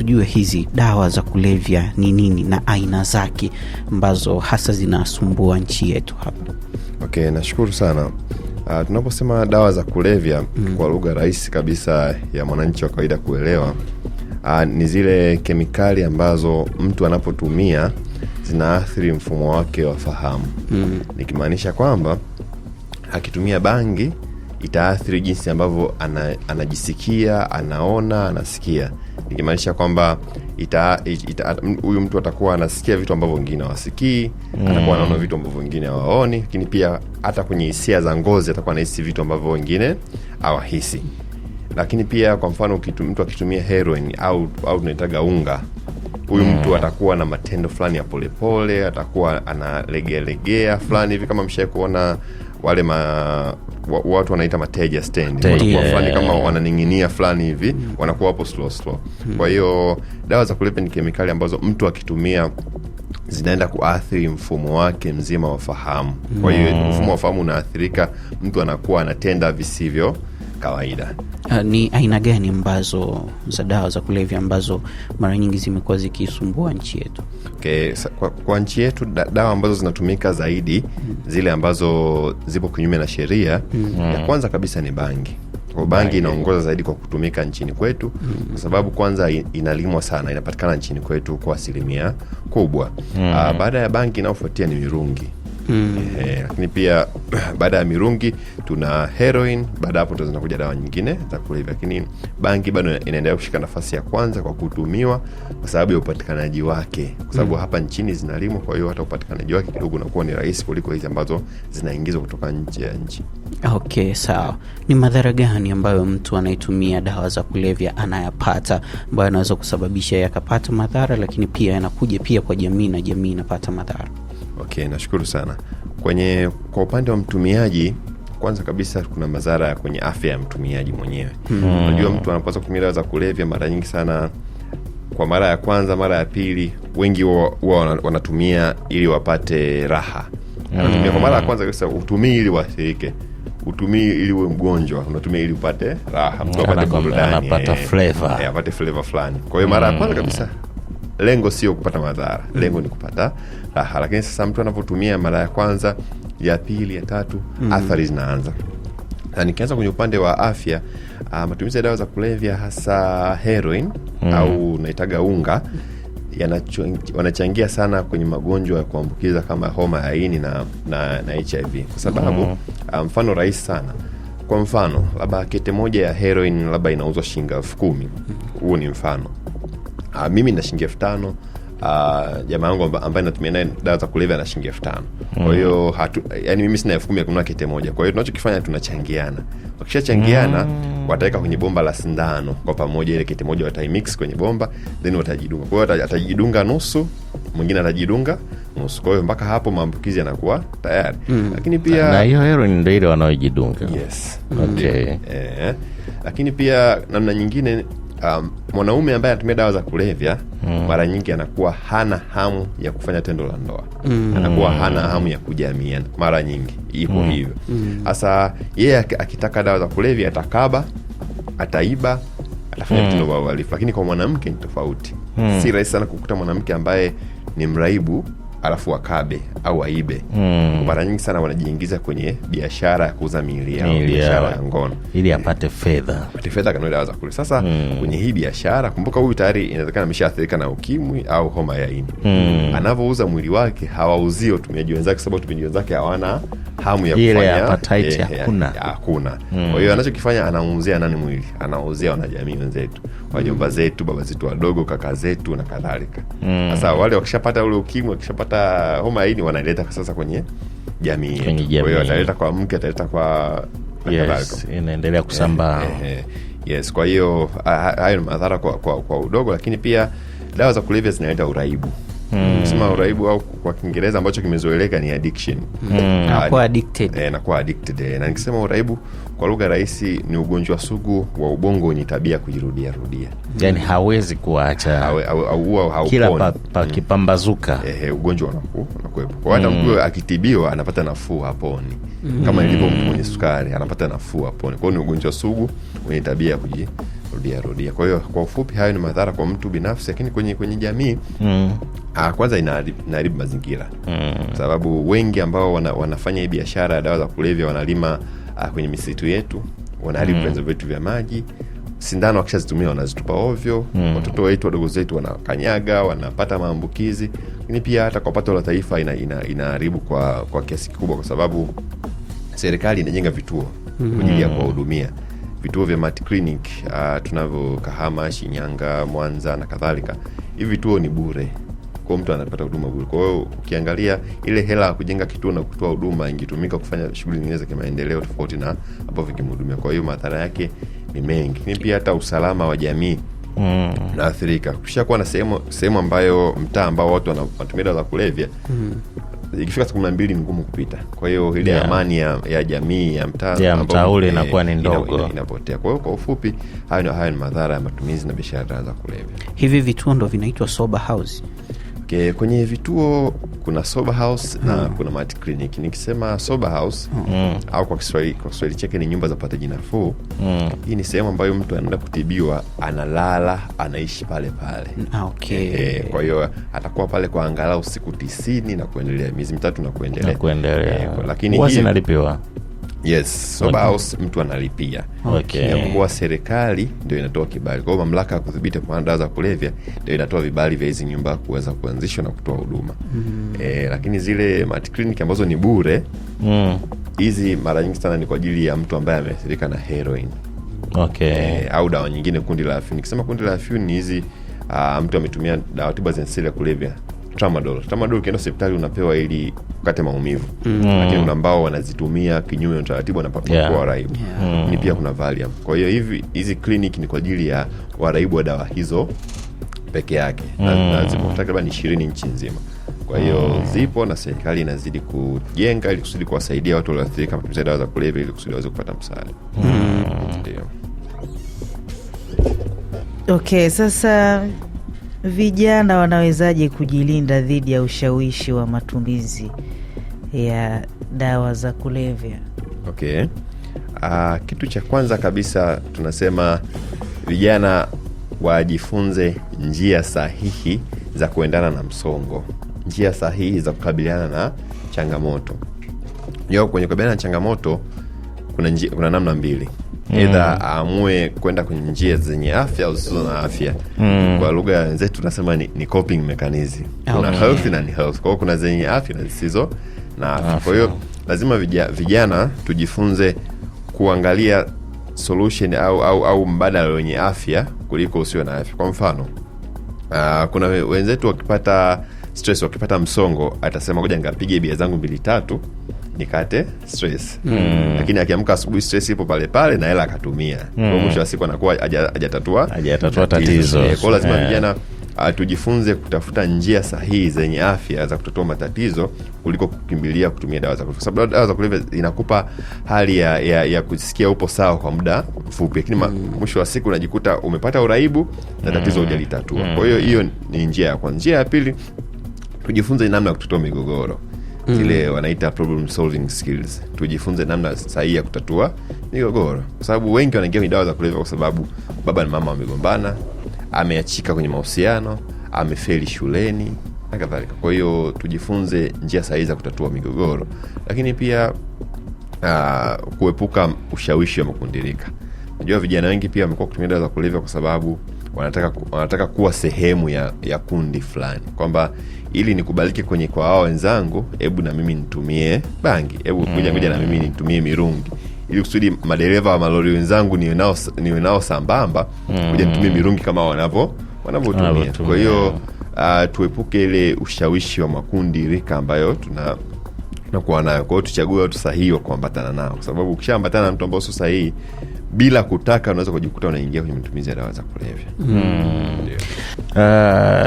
tujue hizi dawa za kulevya ni nini na aina zake ambazo hasa zinasumbua nchi yetu hapa. Okay, nashukuru sana. Tunaposema dawa za kulevya kwa lugha rahisi kabisa ya mwananchi wa kawaida kuelewa, ni zile kemikali ambazo mtu anapotumia zinaathiri mfumo wake wa fahamu. Nikimaanisha kwamba akitumia bangi itaathiri jinsi ambavyo anajisikia, anaona, anasikia. Nikimaanisha kwamba huyu mtu atakuwa anasikia vitu ambavyo wengine hawasikii, atakuwa anaona vitu ambavyo wengine hawaoni, lakini pia hata kwenye hisia za ngozi atakuwa anahisi vitu ambavyo wengine hawahisi. Lakini pia kwa mfano mtu akitumia heroin au tunaitaga unga, huyu mtu atakuwa na matendo fulani ya polepole, atakuwa analegea fulani hivi, kama mshaye kuona wale watu wanaita mateja stand, wanakuwa fulani kama wananinginia fulani hivi, wanakuwa hapo slow. Kwa hiyo dawa za kulevya ni kemikali ambazo mtu akitumia zinaenda kuathiri mfumo wake mzima wa fahamu. Kwa hiyo mfumo wa fahamu unaathirika, mtu anakuwa anatenda visivyo kawaida. Ni aina gani ambazo za dawa za kulevya ambazo mara nyingi zimekuwa zikisumbua nchi yetu? Okay, kwa nchi yetu dawa ambazo zinatumika zaidi, zile ambazo zipo kinyume na sheria, ya kwanza kabisa ni bangi. Kwa bangi inaongoza zaidi kwa kutumika nchini kwetu, kwa sababu kwanza inalimwa sana, inapatikana nchini kwetu kwa asilimia kubwa. Baada ya bangi inayofuatia ni mirungi. Lakini pia baada ya mirungi tuna heroin, baada hapo ndo zinakuja dawa nyingine za kulevya. Lakini bangi bado inaendelea kushika nafasi ya kwanza kwa kutumiwa kwa sababu ya upatikanaji wake, kwa sababu hapa nchini zinalimwa, kwa hiyo hata upatikanaji wake kidogo unakuwa ni rahisi kuliko hizi ambazo zinaingizwa kutoka nje ya nchi. Okay, sawa. Ni madhara gani ambayo mtu anaitumia dawa za kulevya anayapata, ambayo anaweza kusababisha yakapata madhara, lakini pia yanakuja pia kwa jamii na jamii inapata madhara? Okay, nashukuru sana. Kwa upande wa mtumiaji, kwanza kabisa kuna madhara kwenye afya ya mtumiaji mwenyewe. Unajua mtu anapoanza kutumia dawa za kulevya mara nyingi sana, kwa mara ya kwanza, mara ya pili, wengi huwa wanatumia ili wapate raha. Anatumia kwa mara ya kwanza kabisa, utumii ili waathirike, utumii ili uwe mgonjwa, unatumia ili upate raha, mtu apate burudani, anapata flavor, apate flavor fulani. Kwa hiyo mara ya kwanza kabisa lengo sio kupata madhara, lengo ni kupata raha. Lakini sasa mtu anapotumia mara ya kwanza, ya pili, ya tatu, athari zinaanza. Na nikianza kwenye upande wa afya, matumizi ya dawa za kulevya hasa heroin au naitaga unga wanachangia sana kwenye magonjwa ya kuambukiza kama homa ya ini na HIV. Kwa sababu mfano rahisi sana, kwa mfano labda kete moja ya heroin labda inauzwa shilingi 10,000. Huo ni mfano. Mimi na shilingi 5,000, jamaa yangu ambaye natumia naye dawa za kulevya na shilingi 5,000. Kwa hiyo yani mimi sina 10,000 ya kununua kete moja. Kwa hiyo tunachokifanya tunachangiana. Wakishachangiana wataweka kwenye bomba la sindano kwa pamoja, ile kete moja wataimix kwenye bomba, then watajidunga. Kwa hiyo atajidunga nusu, mwingine atajidunga nusu. Kwa hiyo mpaka hapo maambukizi yanakuwa tayari. Lakini pia na hiyo heroin ndio ile wanaojidunga. Yes. Okay. Lakini pia namna nyingine, mwanaume ambaye anatumia dawa za kulevya mara nyingi anakuwa hana hamu ya kufanya tendo la ndoa. Anakuwa hana hamu ya kujamiana. Mara nyingi ipo hivyo. Sasa yeye akitaka dawa za kulevya atakaba, ataiba, atafanya vitendo vya uhalifu. Lakini kwa mwanamke ni tofauti. Si rahisi sana kukuta mwanamke ambaye ni mraibu alafu akabe au aibe. Mara nyingi sana wanajiingiza kwenye biashara ya kuuza miili yao, biashara ya ngono, ili apate fedha. Apate fedha kanuni dawa za kulevya. Sasa kwenye hii biashara, kumbuka huyu tayari inawezekana ameshaathirika na ukimwi au homa ya ini. Anavouza mwili wake hawauzii watumiaji wenzake, sababu watumiaji wenzake hawana hamu ya kufanya appetite, hakuna. Kwa hiyo anachokifanya, anamuuzia nani mwili? Anauzia wanajamii wenzetu, wajomba zetu, baba zetu wadogo, kaka zetu na kadhalika. Sasa wale wakishapata ule ukimwi, wakishapata homa ya ini, wanaleta sasa kwenye jamii. Kwa hiyo ataleta kwa mke, ataleta kwa yes, inaendelea kusambaa. Yes, kwa hiyo hayo ni madhara kwa udogo. Lakini pia dawa za kulevya zinaleta uraibu. Sema uraibu au kwa Kiingereza ambacho kimezoeleka ni addiction. Anakuwa addicted. Anakuwa addicted. Na nikisema uraibu kwa lugha rahisi ni ugonjwa sugu wa ubongo wenye tabia kujirudia. Yaani hawezi kuacha. Au kila pakipambazuka. Ugonjwa unakuwepo. Kwa hata mtu akitibiwa anapata nafuu haponi. Kama ilivyo mtu mwenye sukari anapata nafuu haponi. Kwa hiyo ni ugonjwa sugu wenye tabia rudia. Kwa hiyo kwa ufupi hayo ni madhara kwa mtu binafsi, lakini kwenye jamii kwanza inaharibu mazingira. Kwa sababu wengi ambao wanafanya hii biashara ya dawa za kulevya wanalima kwenye misitu yetu, wanaharibu vyanzo vyetu vya maji. Sindano wakishazitumia wanazitupa ovyo. Watoto wetu wadogo zetu wanakanyaga, wanapata maambukizi. Lakini pia hata kwa pato la taifa inaharibu kwa kiasi kikubwa, kwa sababu serikali inajenga vituo kwa ajili ya kuwahudumia. Vituo vya Mat Clinic tunavyo Kahama, Shinyanga, Mwanza na kadhalika. Hivi vituo ni bure. Kwa mtu anapata huduma bure. Kwa hiyo ukiangalia ile hela ya kujenga kituo na kutoa huduma ingetumika kufanya shughuli nyingine za kimaendeleo tofauti na ambavyo vikimhudumia. Kwa hiyo madhara yake ni mengi. Ni pia hata usalama wa jamii unaathirika. Kushakuwa na sehemu ambayo mtaa ambao watu wanatumia dawa za kulevya, ikifika siku 12 ni ngumu kupita. Kwa hiyo ile amani ya jamii ya mtaa ule inakuwa ni ndogo, inapotea. Kwa hiyo kwa ufupi hayo ni madhara ya matumizi na biashara za kulevya. Hivi vituo ndo vinaitwa sober house? Kwenye vituo kuna sober house na kuna Mat Clinic. Nikisema sober house au kwa Kiswahili chake ni nyumba za upataji nafuu. Hii ni sehemu ambayo mtu anaenda kutibiwa, analala, anaishi pale. Kwa hiyo atakuwa pale kwa angalau siku 90 na kuendelea, miezi 3 na kuendelea. Lakini hii inalipiwa. Yes, sober house mtu analipia. Kwa serikali ndio inatoa kibali. Kwa mamlaka ya kudhibiti dawa za kulevya ndio inatoa vibali vya hizi nyumba kuweza kuanzishwa na kutoa huduma. Lakini zile Mat Clinic ambazo ni bure, hizi mara nyingi sana ni kwa ajili ya mtu ambaye ameathirika na heroin. Au dawa nyingine, kundi la afyuni. Nikisema kundi la afyuni ni hizi mtu ametumia dawa tiba za asili ya kulevya. Tramadol ukienda hospitali unapewa ili ukate maumivu. Lakini kuna ambao wanazitumia kinyume na utaratibu, wanapata kwa waraibu. Ni pia kuna Valium. Kwa hiyo hizi clinic ni kwa ajili ya waraibu wa dawa hizo peke yake. Na zipo takriban 20 nchi nzima. Kwa hiyo zipo na serikali inazidi kujenga ili kusudi kuwasaidia watu walioathirika na dawa za kulevya ili kusudi waweze kupata msaada. Ndio. Okay, sasa vijana wanawezaje kujilinda dhidi ya ushawishi wa matumizi ya dawa za kulevya? Kitu cha kwanza kabisa tunasema vijana wajifunze njia sahihi za kuendana na msongo, njia sahihi za kukabiliana na changamoto. Kwenye kukabiliana na changamoto kuna namna mbili. Either aamue kwenda kwenye njia zenye afya au zisizo na afya. Kwa lugha zetu tunasema ni coping mechanism. Kuna health na health. Kwa hiyo kuna zenye afya na zisizo na afya. Kwa hiyo lazima vijana tujifunze kuangalia solution au mbadala wenye afya kuliko usio na afya. Kwa mfano, kuna wenzetu wakipata stress, wakipata msongo, atasema ngoja ngapige bia zangu 2-3 nikate stress. Lakini akiamka asubuhi stress ipo pale na hela akatumia. Kwa mwisho wa siku anakuwa hajatatua tatizo. Kwa lazima vijana tujifunze kutafuta njia sahihi zenye afya za kutatua matatizo kuliko kukimbilia kutumia dawa za kulevya. Kwa sababu dawa za kulevya inakupa hali ya kusikia upo sawa kwa muda mfupi, lakini mwisho wa siku unajikuta umepata uraibu na tatizo hujalitatua. Kwa hiyo ni njia ya kwanza. Njia ya pili, tujifunze namna ya kutatua migogoro. Zile wanaita problem solving skills. Tujifunze namna sahihi ya kutatua migogoro. Kwa sababu wengi wanaingia kwenye dawa za kulevya kwa sababu baba na mama wamegombana, ameachika kwenye mahusiano, amefeli shuleni na kadhalika. Kwa hiyo tujifunze njia sahihi za kutatua migogoro. Lakini pia kuepuka ushawishi wa makundirika. Unajua vijana wengi pia wamekuwa kutumia dawa za kulevya kwa sababu wanataka kuwa sehemu ya kundi fulani. Kwamba ili nikubalike kwa hao wenzangu, hebu na mimi nitumie bangi, hebu kuja na mimi nitumie mirungi. Ili kusudi madereva wa malori wenzangu niwe nao sambamba, kuja nitumie mirungi kama wanavyotumia. Kwa hiyo tuepuke ile ushawishi wa makundi rika ambayo tunakuwa nayo. Kwa hiyo tuchague watu sahihi wa kuambatana nao, kwa sababu ukishaambatana na mtu ambao sio sahihi bila kutaka unaweza kujikuta unaingia kwenye matumizi ya dawa za kulevya.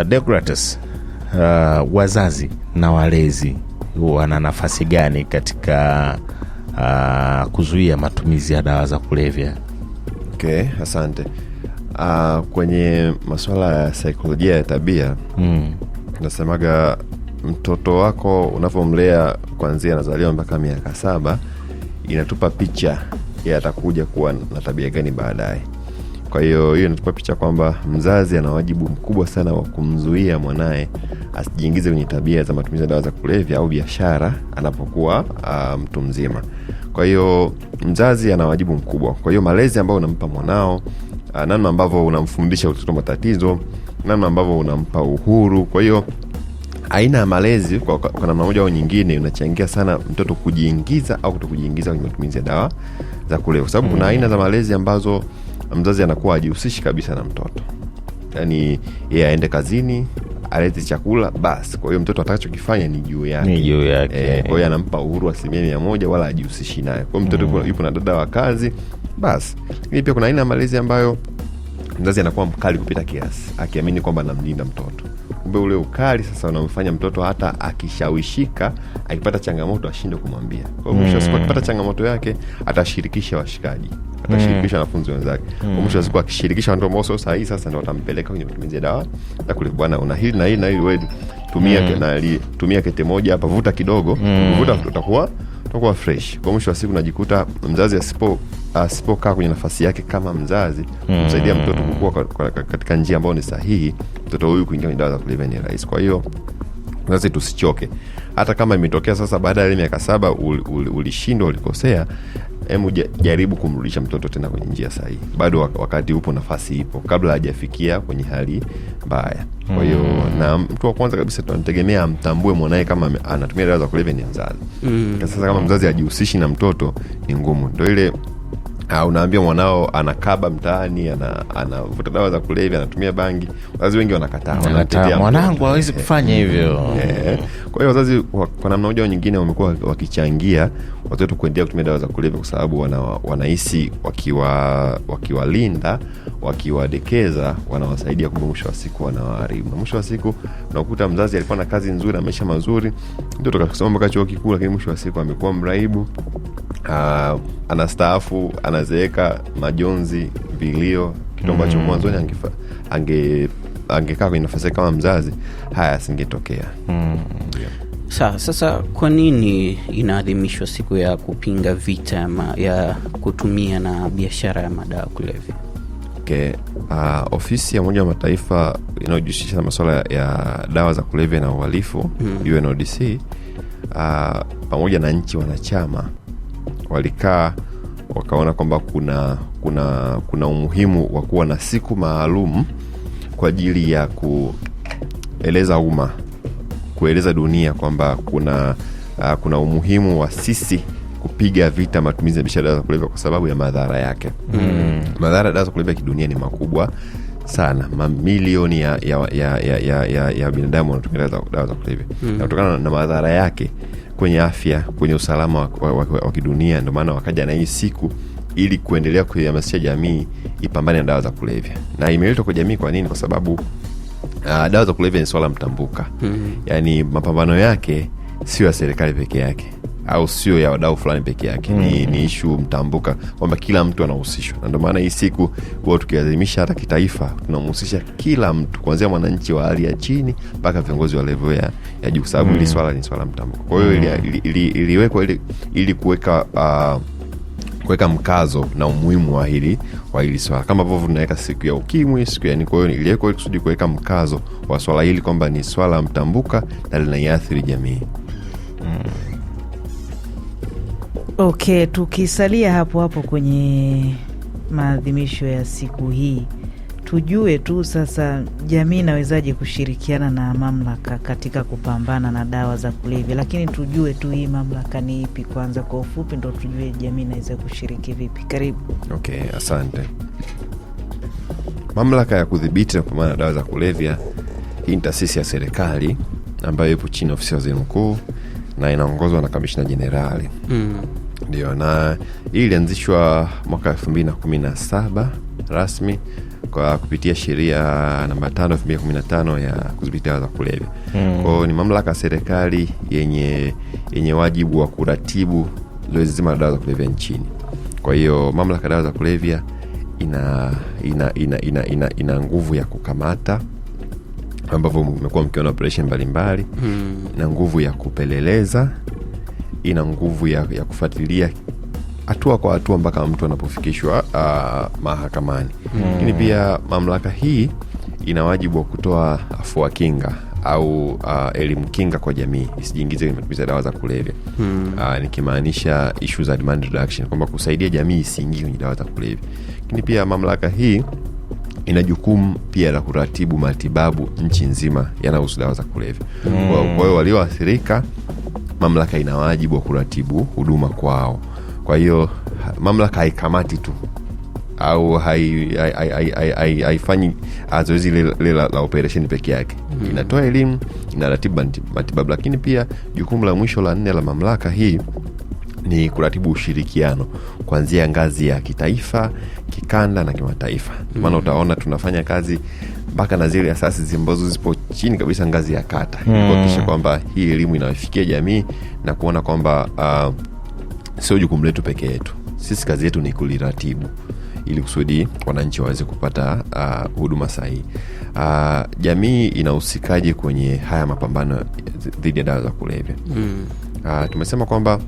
Deogratis, wazazi na walezi wana nafasi gani katika kuzuia matumizi ya dawa za kulevya? Asante. Kwenye masuala ya saikolojia ya tabia, nasemaga mtoto wako unapomlea kuanzia anazaliwa mpaka miaka 7 inatupa picha ya atakuja kuwa na tabia gani baadaye. Kwa Kwa hiyo inatupa picha kwamba mzazi ana wajibu mkubwa sana wa kumzuia mwanae asijiingize kwenye tabia za matumizi ya dawa za kulevya au biashara anapokuwa mtu mzima. Kwa hiyo mzazi ana wajibu mkubwa. Kwa hiyo malezi ambayo unampa mwanao, namna ambavyo unamfundisha kutatua matatizo, namna ambavyo unampa uhuru. Kwa hiyo aina ya malezi kwa namna moja au nyingine unachangia sana mtoto kujiingiza au kutokujiingiza kwenye matumizi ya dawa za kulevya. Kwa sababu kuna aina za malezi ambazo mzazi anakuwa hajihusishi kabisa na mtoto. Yaani yeye aende kazini, alete chakula basi. Kwa hiyo mtoto atakachokifanya ni juu yake. Kwa hiyo anampa uhuru 100% wala hajihusishi naye. Kwa hiyo mtoto yupo na dada wa kazi basi. Lakini pia kuna aina ya malezi ambayo mzazi anakuwa mkali kupita kiasi, akiamini kwamba anamlinda mtoto. Kumbe ule ukali sasa unamfanya mtoto hata akishawishika, akipata changamoto ashinde kumwambia. Kwa hiyo mwisho siku akipata changamoto yake atashirikisha washikaji, atashirikisha wanafunzi wenzake. Kwa mwisho siku akishirikisha watu ambao sio sahihi, sasa ndio watampeleka kwenye matumizi ya dawa na kule, bwana una hili na hili na hili, wewe tumia kete moja hapa, vuta kidogo, vuta utakuwa fresh. Kwa mwisho wa siku najikuta mzazi asipokaa kwenye nafasi yake kama mzazi kumsaidia mtoto kukua katika njia ambayo ni sahihi, mtoto huyu kuingia kwenye dawa za kulevya ni rahisi. Kwa hiyo sasa tusichoke. Hata kama imetokea sasa baada ya miaka 7 ulishindwa, ulikosea, jaribu kumrudisha mtoto tena kwenye njia sahihi. Bado wakati upo, nafasi ipo kabla hajafikia kwenye hali mbaya. Kwa hiyo na mtu wa kwanza kabisa tunategemea amtambue mwanae kama anatumia dawa za kulevya ni mzazi. Sasa kama mzazi hajihusishi na mtoto ni ngumu. Ndio ile unaambia mwanao anakaba mtaani, anavuta dawa za kulevya, anatumia bangi, wazazi wengi wanakataa, wanatetea mwanangu hawezi kufanya hivyo. Kwa hiyo wazazi kwa namna moja au nyingine wamekuwa wakichangia watoto kuendelea kutumia dawa za kulevya, kwa sababu wanahisi wakiwalinda, wakiwadekeza, wanawasaidia, kumbe mwisho wa siku wanawaharibu. Na mwisho wa siku unakuta mzazi alikuwa na kazi nzuri na maisha mazuri, mtoto akasoma mpaka chuo kikuu, lakini mwisho wa siku amekuwa mraibu. Anastaafu, anazeeka, majonzi, vilio, kitu ambacho mwanzoni angekaa kwenye nafasi kama mzazi haya asingetokea. Sasa kwa nini inaadhimishwa siku ya kupinga vita ya kutumia na biashara ya madawa kulevya? Ofisi ya Umoja wa Mataifa inayojihusisha na masuala ya dawa za kulevya na uhalifu, UNODC, pamoja na nchi wanachama walikaa wakaona kwamba kuna umuhimu wa kuwa na siku maalum kwa ajili ya kueleza dunia kwamba kuna umuhimu wa sisi kupiga vita matumizi ya biashara za kulevya kwa sababu ya madhara yake. Madhara ya dawa za kulevya kidunia ni makubwa sana. Mamilioni ya binadamu wanatumia dawa za kulevya. Na kutokana na madhara yake kwenye afya, kwenye usalama wa kidunia, ndio maana wakaja na hii siku ili kuendelea kuhamasisha jamii ipambane na dawa za kulevya. Na imeletwa kwa jamii kwa nini? Kwa sababu dawa za kulevya ni swala mtambuka. Yaani mapambano yake sio ya serikali peke yake au sio ya wadau fulani peke yake. Ni issue mtambuka kwamba kila mtu anahusishwa. Na ndio maana hii siku huwa tukiadhimisha hata kitaifa tunamhusisha kila mtu, kuanzia mwananchi wa hali ya chini mpaka viongozi wa level ya juu, sababu hili swala ni swala mtambuka. Kwa hiyo iliwekwa ili kuweka mkazo na umuhimu wa hili swala, kama ambavyo tunaweka siku ya ukimwi, siku ya kwa hiyo iliwekwa kusudi kuweka mkazo wa swala hili kwamba ni swala mtambuka na linaiathiri jamii. Tukisalia hapo kwenye maadhimisho ya siku hii, tujue tu sasa jamii inawezaje kushirikiana na mamlaka katika kupambana na dawa za kulevya. Lakini tujue tu hii mamlaka ni ipi kwanza kwa ufupi, ndo tujue jamii inaweza kushiriki vipi. Karibu. Asante. Mamlaka ya kudhibiti na kupambana na dawa za kulevya, hii ni taasisi ya serikali ambayo ipo chini ya ofisi ya waziri mkuu na inaongozwa na kamishna jenerali. Ndio, na hii ilianzishwa mwaka 2017 rasmi kwa kupitia sheria namba 5 2015 ya kudhibiti dawa za kulevya. Kwa hiyo ni mamlaka ya serikali yenye wajibu wa kuratibu zoezi zima la dawa za kulevya nchini. Kwa hiyo mamlaka ya dawa za kulevya ina nguvu ya kukamata, ambapo mmekuwa mkiona operation mbalimbali. Ina nguvu ya kupeleleza, ina nguvu ya kufuatilia hatua kwa hatua mpaka mtu anapofikishwa mahakamani. Lakini pia mamlaka hii ina wajibu wa kutoa afua kinga au elimu kinga kwa jamii isijiingize kwenye matumizi ya dawa za kulevya. Nikimaanisha issues za demand reduction, kwamba kusaidia jamii isiingie kwenye dawa za kulevya. Lakini pia mamlaka hii ina jukumu pia la kuratibu matibabu nchi nzima yanayohusu dawa za kulevya. Kwa hiyo walioathirika, mamlaka ina wajibu wa kuratibu huduma kwao. Kwa hiyo mamlaka haikamati tu au haifanyi zoezi lile la operation peke yake. Inatoa elimu, inaratibu matibabu. Lakini pia jukumu la mwisho la 4 la mamlaka hii ni kuratibu ushirikiano kuanzia ngazi ya kitaifa, kikanda na kimataifa. Maana utaona tunafanya kazi mpaka na zile asasi ambazo zipo chini kabisa ngazi ya kata, kuhakikisha kwamba hii elimu inawafikia jamii na kuona kwamba sio jukumu letu peke yetu. Sisi kazi yetu ni kuliratibu ili kusudi wananchi waweze kupata huduma sahihi. Jamii inahusikaje kwenye haya mapambano dhidi ya dawa za kulevya? Tumesema kwamba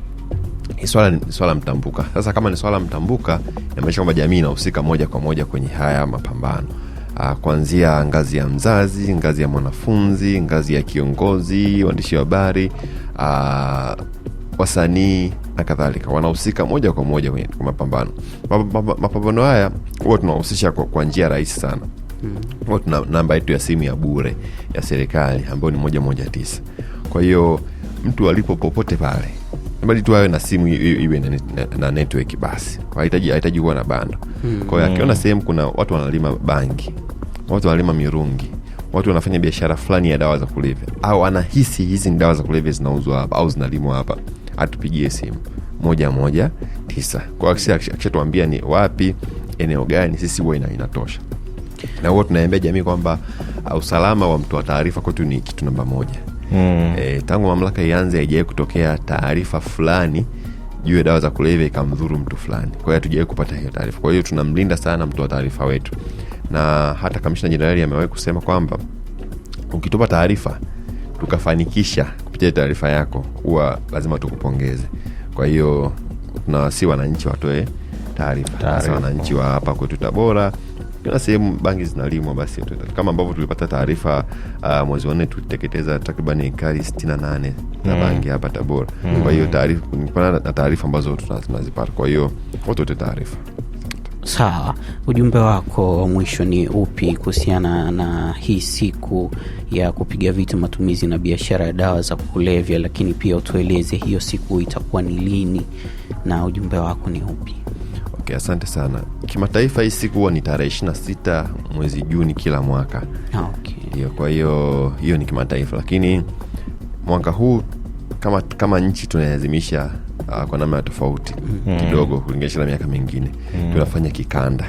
swala mtambuka. Sasa kama ni swala mtambuka, inamaanisha kwamba jamii inahusika moja kwa moja kwenye haya mapambano. Kuanzia ngazi ya mzazi, ngazi ya mwanafunzi, ngazi ya kiongozi, waandishi wa habari, wasanii na kadhalika, wanahusika moja kwa moja kwenye mapambano. Mapambano haya huwa tunahusisha kwa njia rahisi sana. Huwa tuna namba yetu ya simu ya bure ya serikali ambayo ni 119. Kwa hiyo mtu alipo popote pale, bali tu awe na simu iwe na network basi. Hahitaji kuwa na bando. Kwa hiyo akiona sehemu kuna watu wanalima bangi, watu wanalima mirungi, watu wanafanya biashara fulani ya dawa za kulevya, au anahisi hizi ni dawa za kulevya zinauzwa hapa au zinalimwa hapa, atupigie simu 119. Kwa hiyo akishatuambia ni wapi, eneo gani, sisi huwa inatosha. Na huwa tunaambia jamii kwamba usalama wa mtu wa taarifa kwetu ni kitu namba 1. Tangu mamlaka ianze haijawahi kutokea taarifa fulani juu ya dawa za kulevya ikamdhuru mtu fulani. Kwa hiyo hatujawahi kupata hiyo taarifa. Kwa hiyo tunamlinda sana mtu wa taarifa wetu. Na hata Kamishna Jenerali amewahi kusema kwamba ukitupa taarifa tukafanikisha kupitia taarifa yako, huwa lazima tukupongeze. Kwa hiyo tunawasihi wananchi watoe taarifa. Hasa wananchi wa hapa kwetu Tabora, kuna sehemu bangi zinalimwa, basi kama ambavyo tulipata taarifa mwezi wa 4 tuliteketeza takriban ekari 68 za bangi hapa Tabora. Kwa hiyo taarifa ambazo tunazipata. Kwa hiyo watu wote taarifa. Sawa, ujumbe wako wa mwisho ni upi kuhusiana na hii siku ya kupiga vita matumizi na biashara ya dawa za kulevya, lakini pia utueleze hiyo siku itakuwa ni lini na ujumbe wako ni upi? Okay, asante sana. Kimataifa hii siku huwa ni tarehe 26 mwezi Juni kila mwaka. Okay. Ndio, kwa hiyo ni kimataifa, lakini mwaka huu kama nchi tunalazimisha kwa namna tofauti kidogo kulinganisha na miaka mingine. Tunafanya kikanda.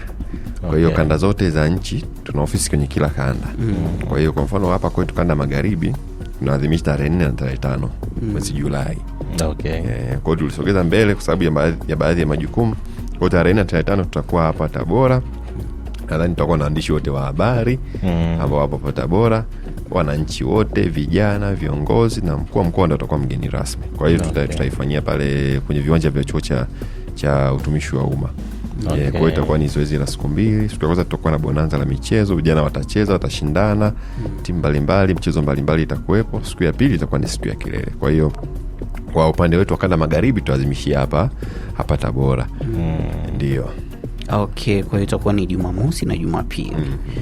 Kwa hiyo kanda zote za nchi tuna ofisi kwenye kila kanda. Kwa hiyo kwa mfano hapa kwetu kanda magharibi tunaadhimisha tarehe 4 na tarehe 5 mwezi Julai. Okay. Kwa hiyo tulisogeza mbele kwa sababu ya baadhi ya majukumu. Kwa tarehe 4 na tarehe 5 tutakuwa hapa Tabora. Nadhani tutakuwa na waandishi wote wa habari ambao wapo hapa Tabora, wananchi wote, vijana, viongozi na mkuu wa mkoa ndio atakuwa mgeni rasmi. Kwa hiyo tutaifanyia pale kwenye viwanja vya chuo cha utumishi wa umma. Kwa hiyo itakuwa ni zoezi la siku 2. Siku ya kwanza tutakuwa na bonanza la michezo, vijana watacheza, watashindana, timu mbalimbali, michezo mbalimbali itakuwepo. Siku ya pili itakuwa ni siku ya kilele. Kwa hiyo kwa upande wetu wa kanda magharibi tuazimishia hapa Tabora. Ndio. Okay, kwa hiyo itakuwa ni Jumamosi na Jumapili.